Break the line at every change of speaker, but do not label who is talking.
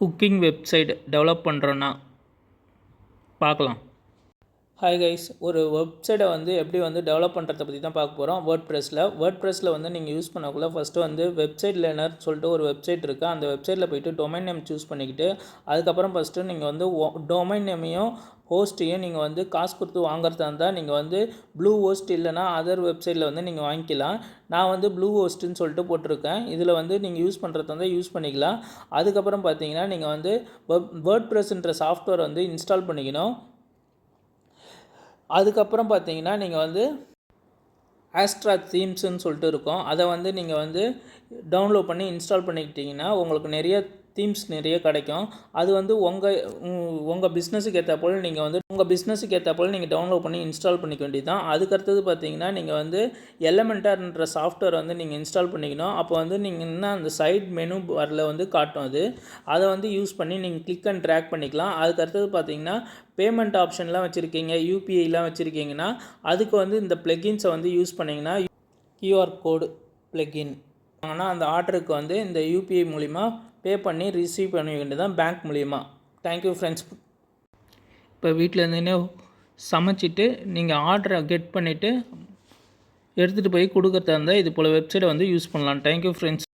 Cooking website develop பண்ணுறோன்னா பார்க்கலாம். Hi guys, ஒரு வெப்சைட்டை எப்படி டெவலப் பண்ணுறதை பற்றி தான் பார்க்க போகிறோம். வேர்ட்ப்ரெஸ்ஸில் நீங்கள் யூஸ் பண்ணக்குள்ள ஃபஸ்ட்டு வெப்சைட் லேர்னர் சொல்லிட்டு ஒரு வெப்சைட் இருக்குது. அந்த வெப்சைட்டில் போய்ட்டு டொமைன் நேம் சூஸ் பண்ணிக்கிட்டு அதுக்கப்புறம் ஃபஸ்ட்டு நீங்கள் டொமைன் நேமையும் ஹோஸ்ட்டையும் நீங்கள் காசு கொடுத்து வாங்குறதா இருந்தால் நீங்கள் ப்ளூ ஹோஸ்ட் இல்லைனா அதர் வெப்சைட்டில் நீங்கள் வாங்கிக்கலாம். நான் ப்ளூ ஹோஸ்ட்டுன்னு சொல்லிட்டு போட்டிருக்கேன். இதில் நீங்கள் யூஸ் பண்ணுறதா இருந்தால் யூஸ் பண்ணிக்கலாம். அதுக்கப்புறம் பார்த்தீங்கன்னா நீங்கள் வேர்ட்ப்ரெஸ்ன்ற சாஃப்ட்வேர் இன்ஸ்டால் பண்ணிக்கணும். அதுக்கப்புறம் பார்த்தீங்கன்னா நீங்கள் ஆஸ்ட்ரா தீம்ஸ்ன்னு சொல்லிட்டு இருக்கும். அதை நீங்கள் டவுன்லோட் பண்ணி இன்ஸ்டால் பண்ணிக்கிட்டிங்கன்னா உங்களுக்கு நிறைய தீம்ஸ் நிறைய கிடைக்கும். அது உங்கள் பிஸ்னஸுக்கு ஏற்றாப்போல் நீங்கள் உங்கள் பிஸ்னஸுக்கு ஏற்றாப்போல் நீங்கள் டவுன்லோட் பண்ணி இன்ஸ்டால் பண்ணிக்க வேண்டியது தான். அதுக்கடுத்தது பார்த்தீங்கன்னா நீங்கள் எலமெண்டார்ன்ற சாஃப்ட்வேர் நீங்கள் இன்ஸ்டால் பண்ணிக்கணும். அப்போ நீங்கள் இன்னும் அந்த சைட் மெனு பாரில் காட்டும். அதை யூஸ் பண்ணி நீங்கள் கிளிக் அண்ட் ட்ராக் பண்ணிக்கலாம். அதுக்கடுத்தது பார்த்தீங்கன்னா பேமெண்ட் ஆப்ஷன்லாம் வச்சுருக்கீங்க, யூபிஐலாம் வச்சுருக்கீங்கன்னா அதுக்கு இந்த ப்ளகின்ஸை யூஸ் பண்ணிங்கன்னா கியூஆர் கோடு ப்ளகின் ஆனால் அந்த ஆர்டருக்கு இந்த யூபிஐ மூலிமா பே பண்ணி ரிசீவ் பண்ண வேண்டியது தான் பேங்க் மூலிமா. Thank you friends. இப்போ வீட்டில் இருந்தீங்கன்னா சமைச்சிட்டு நீங்கள் ஆர்டரை கெட் பண்ணிவிட்டு எடுத்துகிட்டு போய் கொடுக்கறதா இருந்தால் இது போல் வெப்சைட்டை யூஸ் பண்ணலாம். Thank you friends.